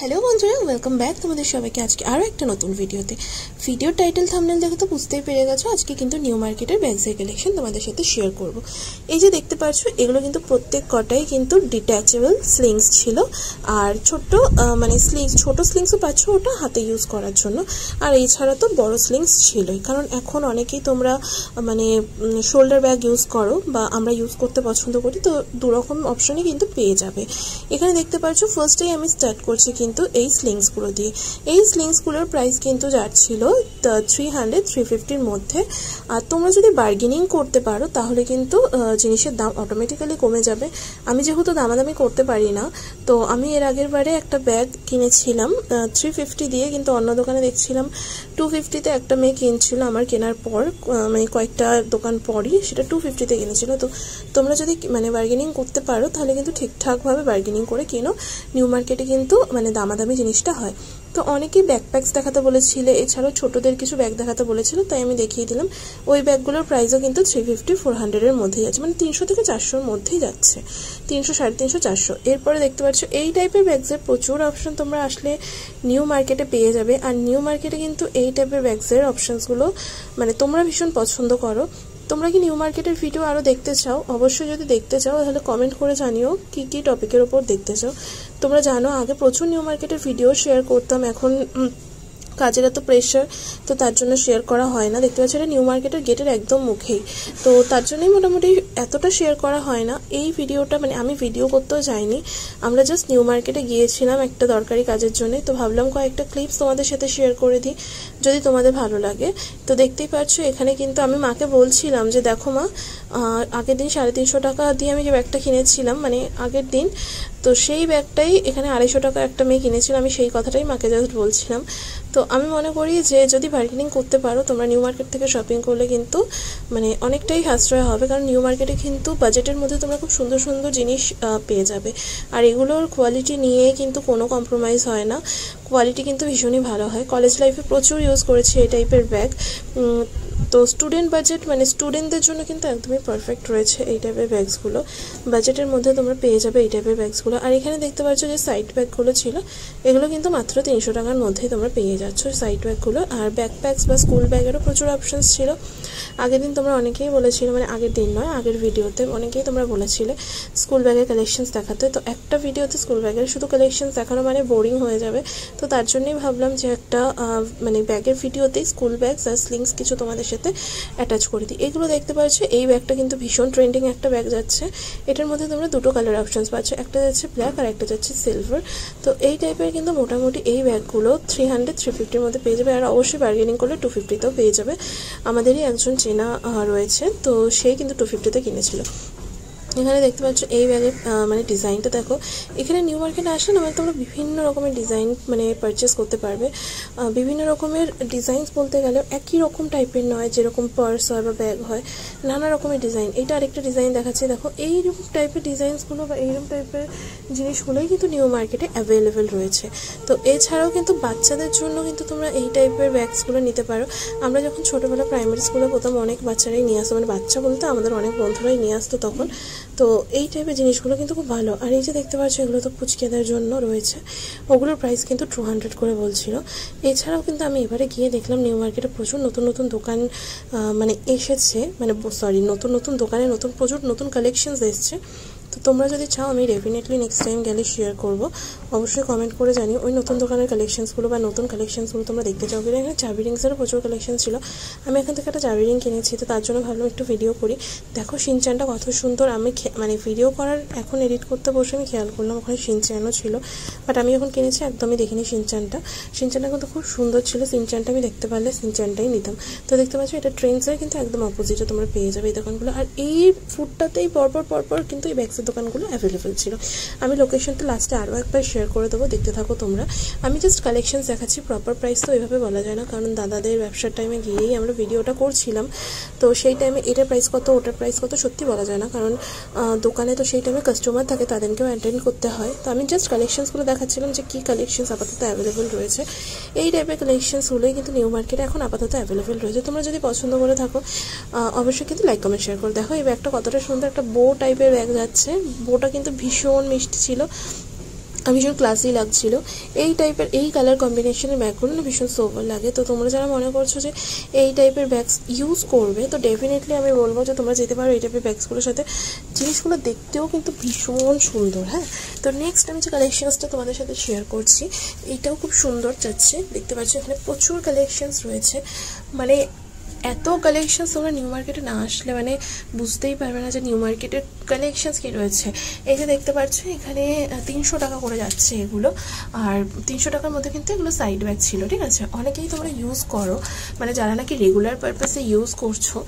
Hello বন্ধুরা, welcome back তোমাদের সবাইকে আজকে আরও একটা নতুন ভিডিওতে। ভিডিওর টাইটেল থাম্বনেল দেখে তো বুঝতেই পেরে গেছো আজকে কিন্তু নিউ মার্কেটের ব্যাগসের কালেকশন তোমাদের সাথে শেয়ার করব। এই যে দেখতে পাচ্ছ এগুলো কিন্তু প্রত্যেক কটাই কিন্তু ডিট্যাচেবল স্লিংস ছিল, আর ছোট স্লিংসও পাচ্ছ ওটা হাতে ইউজ করার জন্য, আর এছাড়া তো বড় স্লিংস ছিলই, কারণ এখন অনেকেই তোমরা শোল্ডার ব্যাগ ইউজ করো বা আমরা ইউজ করতে পছন্দ করি, তো দুরকম অপশনই কিন্তু পেয়ে যাবে। এখানে দেখতে পাচ্ছ ফার্স্টেই আমি স্টার্ট করছি কিন্তু এই স্লিংসগুলো দিয়ে। এই স্লিংসগুলোর প্রাইস কিন্তু যাচ্ছিল 300-350-র মধ্যে, আর তোমরা যদি বার্গেনিং করতে পারো তাহলে কিন্তু জিনিসের দাম অটোমেটিক্যালি কমে যাবে। আমি যেহেতু দামাদামি করতে পারি না, তো আমি এর আগের বারে একটা ব্যাগ কিনেছিলাম 350 দিয়ে, কিন্তু অন্য দোকানে দেখছিলাম 250-তে একটা মেয়ে কিনছিল। আমার কেনার পর কয়েকটা দোকান পরই সেটা 250-তে কিনেছিল। তো তোমরা যদি বার্গেনিং করতে পারো তাহলে কিন্তু ঠিকঠাকভাবে বার্গেনিং করে কিনো। নিউ মার্কেটে কিন্তু দামাদামি জিনিসটা হয়। তো অনেকেই ব্যাকপ্যাকস দেখাতে বলেছিল, এছাড়াও ছোটদের কিছু ব্যাগ দেখাতে বলেছিল, তাই আমি দেখিয়ে দিলাম। ওই ব্যাগগুলোর প্রাইসও কিন্তু 350-400-এর মধ্যেই যাচ্ছে, 300 থেকে 400-র মধ্যেই যাচ্ছে, 300, 350, 400। এরপরে দেখতে পাচ্ছ এই টাইপের ব্যাগসের প্রচুর অপশন তোমরা আসলে নিউ মার্কেটে পেয়ে যাবে। আর নিউ মার্কেটে কিন্তু এই টাইপের ব্যাগসের অপশনসগুলো তোমরা ভীষণ পছন্দ করো। তোমরা কি নিউ মার্কেটের ভিডিও আরও দেখতে চাও? অবশ্যই যদি দেখতে চাও তাহলে কমেন্ট করে জানিও কি কি টপিকের ওপর দেখতে চাও। তোমরা জানো আগে প্রচুর নিউ মার্কেটের ভিডিও শেয়ার করতাম, এখন কাজের এত প্রেশার, তো তার জন্য শেয়ার করা হয় না। দেখতে পাচ্ছি এটা নিউ মার্কেটের গেটের একদম মুখেই, তো তার জন্যই মোটামুটি এতটা শেয়ার করা হয় না। এই ভিডিওটা আমি ভিডিও করতেও যাইনি, আমরা জাস্ট নিউ মার্কেটে গিয়েছিলাম একটা দরকারি কাজের জন্য, তো ভাবলাম কয়েকটা ক্লিপস তোমাদের সাথে শেয়ার করে দিই যদি তোমাদের ভালো লাগে। তো দেখতেই পাচ্ছ এখানে কিন্তু আমি মাকে বলছিলাম যে দেখো মা, আগের দিন 350 টাকা দিয়ে আমি যে ব্যাগটা কিনেছিলাম আগের দিন, তো সেই ব্যাগটাই এখানে 250 টাকা একটা মেয়ে কিনেছিল। আমি সেই কথাটাই মাকে জাস্ট বলছিলাম। তো আমি মনে করি যে যদি বার্গেনিং করতে পারো তোমরা নিউ মার্কেট থেকে শপিং করলে কিন্তু অনেকটাই সাশ্রয় হবে, কারণ নিউ মার্কেটে কিন্তু বাজেটের মধ্যে তোমরা খুব সুন্দর সুন্দর জিনিস পেয়ে যাবে। আর এগুলোর কোয়ালিটি নিয়ে কিন্তু কোনো কম্প্রোমাইজ হয় না, কোয়ালিটি কিন্তু ভীষণই ভালো হয়। কলেজ লাইফে প্রচুর ইউজ করেছি এই টাইপের ব্যাগ। তো স্টুডেন্ট বাজেট স্টুডেন্টদের জন্য কিন্তু একদমই পারফেক্ট রয়েছে এই টাইপের ব্যাগসগুলো, বাজেটের মধ্যে তোমরা পেয়ে যাবে এই টাইপের ব্যাগসগুলো। আর এখানে দেখতে পাচ্ছ যে সাইড ব্যাগগুলো ছিল, এগুলো কিন্তু মাত্র 300 টাকার মধ্যেই তোমরা পেয়ে যাচ্ছ সাইড ব্যাগগুলো। আর ব্যাকপ্যাকস বা স্কুল ব্যাগেরও প্রচুর অপশানস ছিল। আগের দিন তোমরা অনেকেই বলেছিলে, আগের দিন নয় আগের ভিডিওতে অনেকেই তোমরা বলেছিলে স্কুল ব্যাগের কালেকশনস দেখাতে, তো একটা ভিডিওতে স্কুল ব্যাগের শুধু কালেকশনস দেখানো বোরিং হয়ে যাবে। তো তার জন্যই ভাবলাম যে একটা ব্যাগের ভিডিওতেই স্কুল ব্যাগস আর স্লিংস কিছু তোমাদের সাথে অ্যাটাচ করে দিই। এগুলো দেখতে পাচ্ছ এই ব্যাগটা কিন্তু ভীষণ ট্রেন্ডিং একটা ব্যাগ যাচ্ছে। এটার মধ্যে তোমরা দুটো কালার অপশানস পাচ্ছ, একটা যাচ্ছে ব্ল্যাক আর একটা যাচ্ছে সিলভার। তো এই টাইপের কিন্তু মোটামুটি এই ব্যাগগুলো 300-350-র মধ্যে পেয়ে যাবে, আর অবশ্যই বার্গেনিং করলে 250-তেও পেয়ে যাবে। আমাদেরই একজন চেনা রয়েছে, তো সেই কিন্তু 250-তে কিনেছিল। এখানে দেখতে পাচ্ছ এই ব্যাগের ডিজাইনটা দেখো। এখানে নিউ মার্কেটে আসলে তোমরা বিভিন্ন রকমের ডিজাইন পারচেস করতে পারবে। বিভিন্ন রকমের ডিজাইনস বলতে গেলে একই রকম টাইপের নয়, যেরকম পার্স হয় বা ব্যাগ হয়, নানা রকমের ডিজাইন। এটা আরেকটা ডিজাইন দেখাচ্ছে দেখো। এইরকম টাইপের ডিজাইনসগুলো বা এইরকম টাইপের জিনিসগুলোই কিন্তু নিউ মার্কেটে অ্যাভেলেবেল রয়েছে। তো এছাড়াও কিন্তু বাচ্চাদের জন্য কিন্তু তোমরা এই টাইপের ব্যাগসগুলো নিতে পারো। আমরা যখন ছোটোবেলা প্রাইমারি স্কুলে প্রথম অনেক বাচ্চারাই নিয়ে আসতো, বাচ্চা বলতে আমাদের অনেক বন্ধুরাই নিয়ে আসতো তখন। তো এই টাইপের জিনিসগুলো কিন্তু খুব ভালো। আর এই যে দেখতে পাচ্ছ এগুলো তো পুচকেদের জন্য রয়েছে, ওগুলোর প্রাইস কিন্তু 200 করে বলছিল। এছাড়াও কিন্তু আমি এবারে গিয়ে দেখলাম নিউ মার্কেটে প্রচুর নতুন নতুন দোকান এসেছে, নতুন নতুন দোকানে প্রচুর নতুন কালেকশনস এসছে। তো তোমরা যদি চাও আমি ডেফিনেটলি নেক্সট টাইম গেলে শেয়ার করব, অবশ্যই কমেন্ট করে জানিও ওই নতুন দোকানের কালেকশনসগুলো বা নতুন কালেকশনসগুলো তোমরা দেখতে চাও। কিন্তু এখানে চাবি রিংসেরও প্রচুর কালেকশন ছিল, আমি এখান থেকে একটা চাবি রিং কিনেছি, তো তার জন্য ভাবলাম একটু ভিডিও করি। দেখো শিনচ্যানটা কত সুন্দর। আমি ভিডিও করার এখন এডিট করতে বসে আমি খেয়াল করলাম ওখানে শিনচ্যানও ছিল, বাট আমি যখন কিনেছি একদমই দেখিনি শিনচ্যানটা কিন্তু খুব সুন্দর ছিল। শিনচ্যানটা আমি দেখতে পারলে শিনচ্যানটাই নিতাম। তো দেখতে পাচ্ছ এটা ট্রেন্ডসের কিন্তু একদম অপোজিটে তোমরা পেয়ে যাবে এই দোকানগুলো। আর এই ফুডটাতেই পরপর কিন্তু এই ব্যাগসের দোকানগুলো অ্যাভেলেবেল ছিল। আমি লোকেশনটা লাস্টে আরও একবার শেয়ার করে দেবো, দেখতে থাকো তোমরা। আমি জাস্ট কালেকশনস দেখাচ্ছি, প্রপার প্রাইস তো এইভাবে বলা যায় না, কারণ দাদাদের ব্যবসার টাইমে গিয়েই আমরা ভিডিওটা করছিলাম। তো সেই টাইমে এটার প্রাইস কত ওটার প্রাইস কত সত্যি বলা যায় না, কারণ দোকানে তো সেই টাইমে কাস্টমার থাকে, তাদেরকেও অ্যাটেন্ড করতে হয়। তো আমি জাস্ট কালেকশনসগুলো দেখাচ্ছিলাম যে কী কালেকশনস আপাতত অ্যাভেলেবেল রয়েছে। এই টাইপের কালেকশনসগুলোই কিন্তু নিউ মার্কেটে এখন আপাতত অ্যাভেলেবেল রয়েছে। তোমরা যদি পছন্দ করে থাকো অবশ্যই কিন্তু লাইক কমেন্ট শেয়ার করে। দেখো এই ব্যাগটা কতটা সুন্দর, একটা বো টাইপের ব্যাগ যাচ্ছে, বোটা কিন্তু ভীষণ মিষ্টি ছিল। ভীষণ ক্লাসি লাগছিল। এই টাইপের এই কালার কম্বিনেশনের ব্যাগগুলো না ভীষণ সোবার লাগে। তো তোমরা যারা মনে করছো যে এই টাইপের ব্যাগস ইউজ করবে, তো ডেফিনেটলি আমি বলবো যে তোমরা যেতে পারো এই টাইপের ব্যাগসগুলোর সাথে। জিনিসগুলো দেখতেও কিন্তু ভীষণ সুন্দর। হ্যাঁ, তো নেক্সট আমি যে কালেকশনসটা তোমাদের সাথে শেয়ার করছি, এইটাও খুব সুন্দর যাচ্ছে। দেখতে পাচ্ছ এখানে প্রচুর কালেকশনস রয়েছে, মানে এত কালেকশনস তোমরা নিউ মার্কেটে না আসলে মানে বুঝতেই পারবে না যে নিউ মার্কেটের কালেকশনস কী রয়েছে। এই যে দেখতে পাচ্ছ এখানে 300 টাকা করে যাচ্ছে এগুলো, আর 300 টাকার মধ্যে কিন্তু এগুলো সাইড ব্যাগ ছিল, ঠিক আছে। অনেকেই তোমরা ইউজ করো, মানে যারা নাকি রেগুলার পারপাসে ইউজ করছো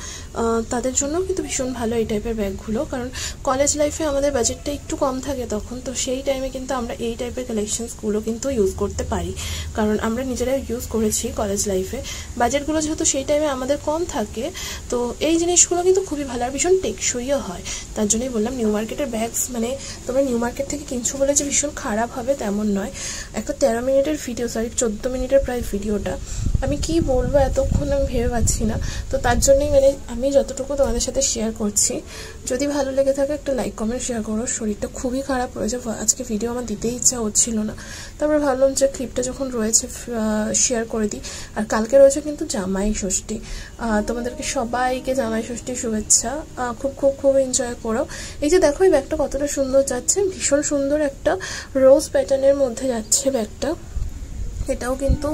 তাদের জন্য কিন্তু ভীষণ ভালো এই টাইপের ব্যাগগুলো। কারণ কলেজ লাইফে আমাদের বাজেটটা একটু কম থাকে তখন, তো সেই টাইমে কিন্তু আমরা এই টাইপের কালেকশনসগুলো কিন্তু ইউজ করতে পারি। কারণ আমরা নিজেরাই ইউজ করেছি কলেজ লাইফে, বাজেটগুলো যেহেতু সেই টাইমে আমাদের কম থাকে, তো এই জিনিসগুলো কিন্তু খুবই ভালো আর ভীষণ টেকসইও হয়। তার জন্যই বললাম নিউ মার্কেটের ব্যাগস মানে তোমরা নিউ মার্কেট থেকে কিনছো বলে যে ভীষণ খারাপ হবে তেমন নয়। একটা 13 মিনিটের ভিডিও, 14 মিনিটের প্রায় ভিডিওটা, আমি কি বলবো এতক্ষণ আমি ভেবে পাচ্ছি না। তো তার জন্যই মানে আমি যতটুকু তোমাদের সাথে শেয়ার করছি। যদি ভালো লেগে থাকে একটা লাইক কমেন্ট শেয়ার করো। শরীরটা খুবই খারাপ রয়েছে, আজকে ভিডিও আমার দিতেই ইচ্ছা হচ্ছিল না, তারপরে ভাবলাম যে ক্লিপটা যখন রয়েছে শেয়ার করে দিই। আর কালকে রয়েছে কিন্তু জামাই ষষ্ঠী, তোমাদেরকে সবাইকে জামাই ষষ্ঠীর শুভেচ্ছা। খুব খুব খুব এনজয় করো। এই যে দেখো এই ব্যাগটা কতটা সুন্দর যাচ্ছে, ভীষণ সুন্দর একটা রোজ প্যাটার্নের মধ্যে যাচ্ছে ব্যাগটা। এটাও কিন্তু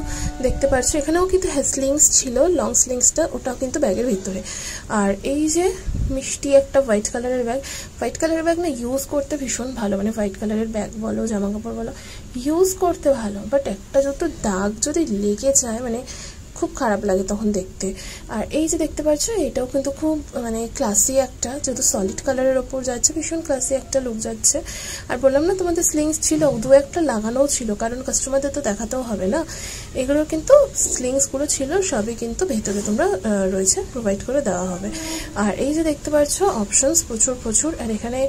দেখতে পাচ্ছ এখানেও কিন্তু স্লিংস ছিল, লং স্লিংসটা ওটাও কিন্তু ব্যাগের ভিতরে। আর এই যে মিষ্টি একটা হোয়াইট কালারের ব্যাগ, হোয়াইট কালারের ব্যাগ না ইউজ করতে ভীষণ ভালো, মানে হোয়াইট কালারের ব্যাগ বলো জামা কাপড় বলো ইউজ করতে ভালো, বাট একটা যত দাগ যদি লেগে যায় মানে খুব খারাপ লাগে তখন দেখতে। আর এই যে দেখতে পাচ্ছ এটাও কিন্তু খুব মানে ক্লাসি একটা, যেহেতু সলিড কালারের ওপর যাচ্ছে ভীষণ ক্লাসি একটা লুক যাচ্ছে। আর বললাম না তোমাদের স্লিংস ছিল, দু একটা লাগানোও ছিল, কারণ কাস্টমারদের তো দেখাতেও হবে না। এগুলোর কিন্তু স্লিংসগুলো ছিল সবই কিন্তু ভেতরে তোমরা রয়েছে প্রোভাইড করে দেওয়া হবে। আর এই যে দেখতে পাচ্ছ অপশনস প্রচুর প্রচুর। আর এখানে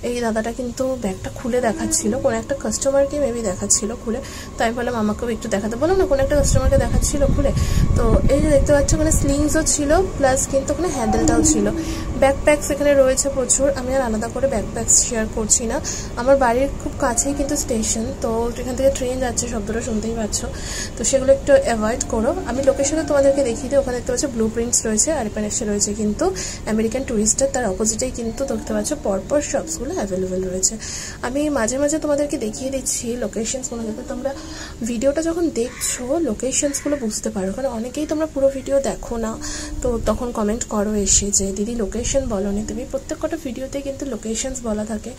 এই দাদাটা কিন্তু ব্যাগটা খুলে দেখাচ্ছিল, কোনো একটা কাস্টমারকে মেবি দেখাচ্ছিল খুলে, তাই বললাম আমাকেও একটু দেখাতে, বললাম না কোনো একটা কাস্টমারকে দেখাচ্ছিল খুলে। তো এই যে দেখতে পাচ্ছ ওখানে স্লিংসও ছিল প্লাস কিন্তু ওখানে হ্যান্ডেলটাও ছিল। ব্যাকপ্যাকস এখানে রয়েছে প্রচুর, আমি আর আলাদা করে ব্যাকপ্যাকস শেয়ার করছি না। আমার বাড়ির খুব কাছেই কিন্তু স্টেশন, তো এখান থেকে ট্রেন যাচ্ছে, শব্দটা শুনতেই পাচ্ছ, তো সেগুলো একটু অ্যাভয়েড করো। আমি লোকেশনে তোমাদেরকে দেখিয়ে দিই, ওখানে দেখতে পাচ্ছ ব্লু প্রিন্টস রয়েছে, আর এখানে এসে রয়েছে কিন্তু আমেরিকান টুরিস্টার, তার অপোজিটেই কিন্তু দেখতে পাচ্ছ পরপর শপসগুলো অ্যাভেলেবেল রয়েছে। আমি মাঝে মাঝে তোমাদেরকে দেখিয়ে দিচ্ছি লোকেশনসগুলো, যাতে তোমরা ভিডিওটা যখন দেখছো লোকেশনসগুলো বুঝতে পারো। কারণ অনেকেই তোমরা পুরো ভিডিও দেখো না, তো তখন কমেন্ট করো এসে যে দিদি লোকেশন বলো নি তুমি। প্রত্যেকটা ভিডিওতে কিন্তু লোকেশনস বলা থাকে,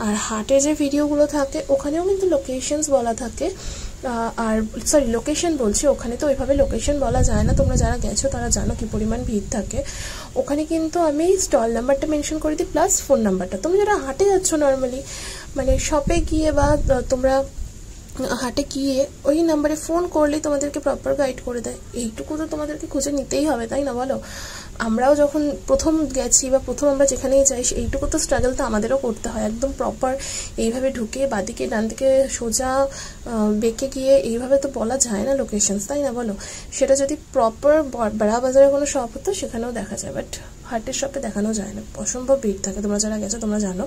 আর হাটে যে ভিডিওগুলো থাকে ওখানেও কিন্তু লোকেশনস বলা থাকে। আর সরি লোকেশন বলছি, ওখানে তো ওইভাবে লোকেশন বলা যায় না, তোমরা যারা গেছো তারা জানো কি পরিমাণ ভিড় থাকে। ওখানে কিন্তু আমি স্টল নাম্বারটা মেনশন করে দিই প্লাস ফোন নাম্বারটা। তোমরা যারা হাটে যাচ্ছ নর্মালি মানে শপে গিয়ে বা তোমরা হাটে গিয়ে ওই নাম্বারে ফোন করলেই তোমাদেরকে প্রপার গাইড করে দেয়। এইটুকু তো তোমাদেরকে খুঁজে নিতেই হবে, তাই না বলো? আমরাও যখন প্রথম গেছি বা প্রথম আমরা যেখানেই যাই এইটুকু তো স্ট্রাগল তো আমাদেরও করতে হয়। একদম প্রপার এইভাবে ঢুকে বাদিকে ডান দিকে সোজা বেঁকে গিয়ে এইভাবে তো বলা যায় না লোকেশনস, তাই না বলো? সেটা যদি প্রপার বড়া বাজারে কোনো শপ হতো সেখানেও দেখা যায়, বাট হাটের শপে দেখানো যায় না, অসম্ভব ভিড় থাকে। তোমরা যারা গেছো তোমরা জানো।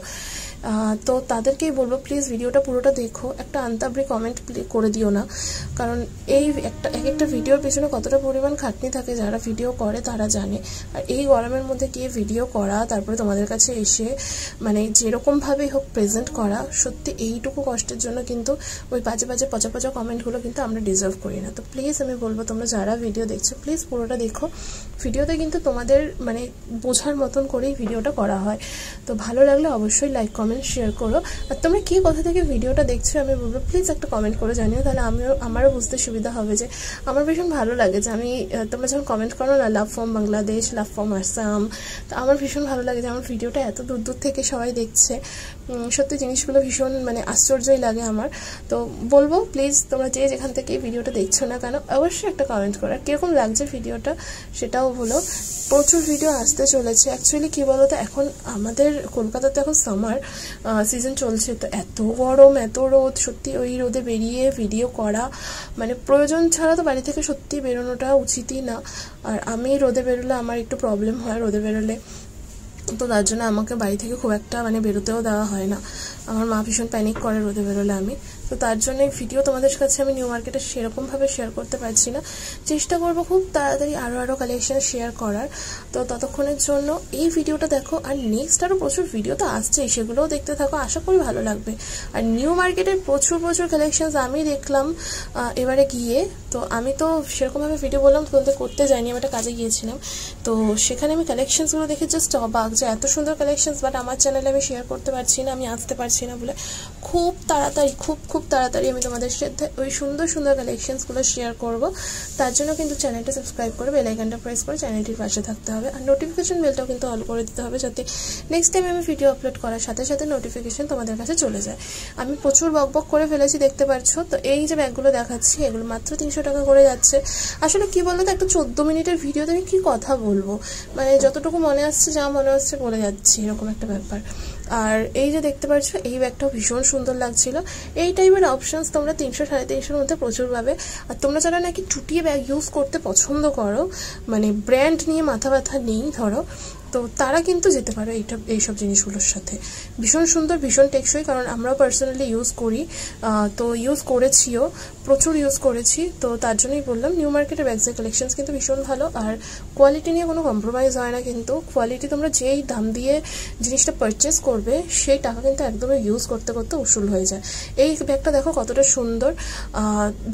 তো তাদেরকেই বলবো প্লিজ ভিডিওটা পুরোটা দেখো, একটা আনতাবরি কমেন্ট করে দিও না, কারণ এই একটা ভিডিওর পেছনে কতটা পরিমাণ খাটনি থাকে যারা ভিডিও করে তারা জানে। আর এই গরমের মধ্যে গিয়ে ভিডিও করা, তারপরে তোমাদের কাছে এসে মানে যেরকমভাবেই হোক প্রেজেন্ট করা, সত্যি এইটুকু কষ্টের জন্য কিন্তু ওই বাজে বাজে পচা পচা কমেন্টগুলো কিন্তু আমরা ডিজার্ভ করি না। তো প্লিজ আমি বলবো তোমরা যারা ভিডিও দেখছো প্লিজ পুরোটা দেখো। ভিডিওতে কিন্তু তোমাদের মানে বোঝার মতন করেই ভিডিওটা করা হয়। তো ভালো লাগলে অবশ্যই লাইক কমেন্ট শেয়ার করো। আর তোমরা কি কোথা থেকে ভিডিওটা দেখছো আমি বলবো প্লিজ একটা কমেন্ট করে জানিও, তাহলে আমারও বুঝতে সুবিধা হবে। যে আমার ভীষণ ভালো লাগে যে তোমরা যখন কমেন্ট করো না love from Bangladesh, love from Assam, তো আমার ভীষণ ভালো লাগে যে আমার ভিডিওটা এত দূর দূর থেকে সবাই দেখছে। সত্যি জিনিসগুলো ভীষণ মানে আশ্চর্যই লাগে আমার। তো বলবো প্লিজ তোমরা যেখান থেকে ভিডিওটা দেখছো না কেন অবশ্যই একটা কমেন্ট করো, আর কীরকম লাগছে ভিডিওটা সেটাও বলো। প্রচুর ভিডিও আসতে চলেছে। অ্যাকচুয়ালি কী বলো তো, এখন আমাদের কলকাতাতে এখন সামার সিজন চলছে, তো এত গরম এত রোদ, সত্যি ওই রোদে বেরিয়ে ভিডিও করা মানে প্রয়োজন ছাড়া তো বাড়ি থেকে সত্যি বেরোনোটা উচিতই না। আর আমি রোদে বেরোলে আমার একটু প্রবলেম হয় রোদে বেরোলে, তো তার জন্য আমাকে বাড়ি থেকে খুব একটা মানে বেরোতেও দেওয়া হয় না। আমার মা ভীষণ প্যানিক করে রোদে বেরোলে আমি। তো তো তার জন্য এই ভিডিও তোমাদের কাছে আমি নিউ মার্কেটে সেরকমভাবে শেয়ার করতে পারছি না, চেষ্টা করব খুব তাড়াতাড়ি আরও কালেকশন শেয়ার করার। তো ততক্ষণের জন্য এই ভিডিওটা দেখো, আর নেক্সট আরও প্রচুর ভিডিও তো আসছেই, সেগুলোও দেখতে থাকো, আশা করি ভালো লাগবে। আর নিউ মার্কেটের প্রচুর কালেকশনস আমি দেখলাম এবারে গিয়ে। তো আমি তো সেরকমভাবে ভিডিও বললাম তোমাদের করতে যাইনি, আমি একটা কাজে গিয়েছিলাম। তো সেখানে আমি কালেকশনসগুলো দেখে জাস্ট অবাক যে এত সুন্দর কালেকশনস, বাট আমার চ্যানেলে আমি শেয়ার করতে পারছি না, আমি আসতে পারছি না বলে। খুব তাড়াতাড়ি আমি তোমাদের সাথে ওই সুন্দর কালেকশনসগুলো শেয়ার করব। তার জন্য কিন্তু চ্যানেলটা সাবস্ক্রাইব করে বেল আইকনটা প্রেস করে চ্যানেলটির পাশে থাকতে হবে, আর নোটিফিকেশন বেলটাও কিন্তু অল করে দিতে হবে, যাতে নেক্সট টাইম আমি ভিডিও আপলোড করার সাথে সাথে নোটিফিকেশন তোমাদের কাছে চলে যায়। আমি প্রচুর বকবক করে ফেলেছি, দেখতে পাচ্ছ। তো এই যে ব্যাগগুলো দেখাচ্ছি, এগুলো মাত্র 300 টাকা করে যাচ্ছে। আসলে কি বলতো, একটা 14 মিনিটের ভিডিওতে আমি কি কথা বলবো, মানে যতটুকু মনে আসছে, যা মনে আসছে বলে যাচ্ছি, এরকম একটা ব্যাপার। আর এই যে দেখতে পাচ্ছ, এই ব্যাগটাও ভীষণ সুন্দর লাগছিল। এই টাইপের অপশনস তোমরা 300-350-এর মধ্যে প্রচুর পাবে। আর তোমরা যারা নাকি চুটিয়ে ব্যাগ ইউজ করতে পছন্দ করো, মানে ব্র্যান্ড নিয়ে মাথা ব্যথা নেই ধরো, তো তারা কিন্তু যেতে পারো এইসব জিনিসগুলোর সাথে। ভীষণ সুন্দর, ভীষণ টেকসই, কারণ আমরাও পার্সোনালি ইউজ করি, তো ইউজ করেছিও, প্রচুর ইউজ করেছি। তো তার জন্যই বললাম নিউ মার্কেটের ব্যাগসের কালেকশনস কিন্তু ভীষণ ভালো, আর কোয়ালিটি নিয়ে কোনো কম্প্রোমাইজ হয় না। কিন্তু কোয়ালিটি তোমরা যেই দাম দিয়ে জিনিসটা পারচেস করবে, সেই টাকা কিন্তু একদমই ইউজ করতে উসুল হয়ে যায়। এই ব্যাগটা দেখো কতটা সুন্দর,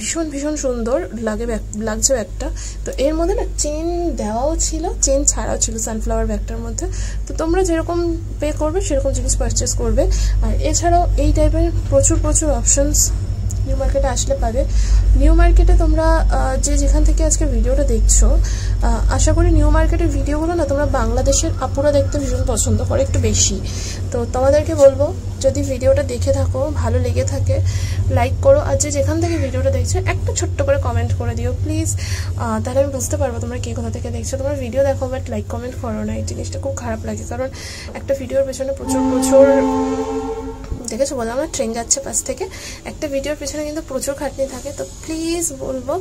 ভীষণ সুন্দর লাগছে ব্যাগটা। তো এর মধ্যে না চেন দেওয়াও ছিল, চেন ছাড়াও ছিল সানফ্লাওয়ার ব্যাগটার মধ্যে। তো তোমরা যেরকম পে করবে সেরকম জিনিস পারচেস করবে। আর এছাড়াও এই টাইপের প্রচুর অপশনস নিউ মার্কেটে আসলে পাবে। নিউ মার্কেটে তোমরা যেখান থেকে আজকে ভিডিওটা দেখছো, আশা করি নিউ মার্কেটের ভিডিওগুলো না তোমরা বাংলাদেশের আপুরা দেখতে ভীষণ পছন্দ করে, একটু বেশি। তো তোমাদেরকে বলবো, যদি ভিডিওটা দেখে থাকো, ভালো লেগে থাকে, লাইক করো, আর যেখান থেকে ভিডিওটা দেখছো একটা ছোট্ট করে কমেন্ট করে দিও প্লিজ, তাহলে আমি বুঝতে পারবো তোমরা কে কোথা থেকে দেখছো। তোমরা ভিডিও দেখো বাট লাইক কমেন্ট করো না, এই জিনিসটা খুব খারাপ লাগে, কারণ একটা ভিডিওর পেছনে প্রচুর দেখেছো, বললাম না ট্রেন যাচ্ছে পাশ থেকে, একটা ভিডিওর পেছনে কিন্তু প্রচুর খাটনি থাকে। তো প্লিজ বলবো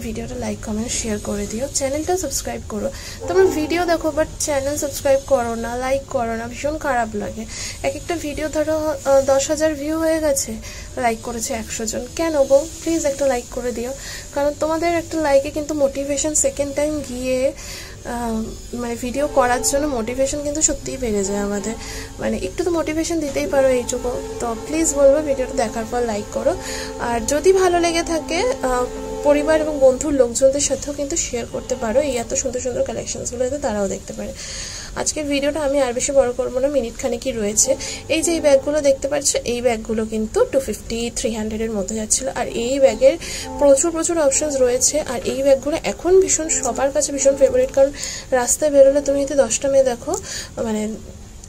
ভিডিওটা লাইক কমেন্ট শেয়ার করে দিও, চ্যানেলটা সাবস্ক্রাইব করো। তোমরা ভিডিও দেখো বাট চ্যানেল সাবস্ক্রাইব করো না, লাইক করো না, ভীষণ খারাপ লাগে। একটা ভিডিও ধরো 10,000 ভিউ হয়ে গেছে, লাইক করেছে 100 জন, কেন গো? প্লিজ একটা লাইক করে দিও, কারণ তোমাদের একটা লাইকে কিন্তু মোটিভেশন সেকেন্ড টাইম গিয়ে মানে ভিডিও করার জন্য মোটিভেশন কিন্তু সত্যিই বেড়ে যায় আমাদের, মানে একটু তো মোটিভেশন দিতেই পারো এইটুকু। তো প্লিজ বলবো ভিডিওটা দেখার পর লাইক করো, আর যদি ভালো লেগে থাকে পরিবার এবং বন্ধুর লোকজনদের সাথেও কিন্তু শেয়ার করতে পারো, এই এত সুন্দর কালেকশনসগুলো যাতে তারাও দেখতে পারে। আজকের ভিডিওটা আমি আর বেশি বড় করবো না, মিনিট খানেকই রয়েছে। এই যে এই ব্যাগগুলো দেখতে পাচ্ছ, এই ব্যাগগুলো কিন্তু 250-300-এর মধ্যে যাচ্ছিলো, আর এই ব্যাগের প্রচুর অপশনস রয়েছে। আর এই ব্যাগগুলো এখন সবার কাছে ভীষণ ফেভারিট, কারণ রাস্তায় বেরোলে তুমি যদি 10টা মেয়ে দেখো, মানে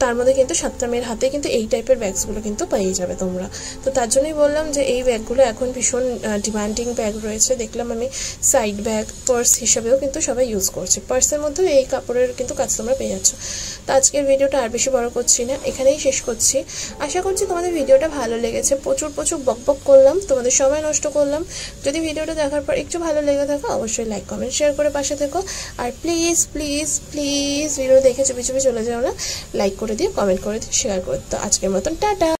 তার মধ্যে কিন্তু 7টা মেয়ের হাতে কিন্তু এই টাইপের ব্যাগসগুলো কিন্তু পেয়ে যাবে তোমরা। তো তার জন্যই বললাম যে এই ব্যাগগুলো এখন ভীষণ ডিমান্ডিং ব্যাগ রয়েছে। দেখলাম আমি সাইড ব্যাগ, পার্স হিসাবেও কিন্তু সবাই ইউজ করছে, পার্সের মধ্যেও এই কাপড়ের কিন্তু কাজ তোমরা পেয়ে যাচ্ছ। তো আজকের ভিডিওটা আর বেশি বড় করছি না, এখানেই শেষ করছি। আশা করছি তোমাদের ভিডিওটা ভালো লেগেছে। প্রচুর বকবক করলাম, তোমাদের সময় নষ্ট করলাম। যদি ভিডিওটা দেখার পর একটু ভালো লেগে থাকো, অবশ্যই লাইক কমেন্ট শেয়ার করে পাশে থেকো। আর প্লিজ ভিডিও দেখে চুপি চলে যাও না, লাইক করে দিও, কমেন্ট করে দিও, শেয়ার করে দিও। তো আজকের মতন টাটা।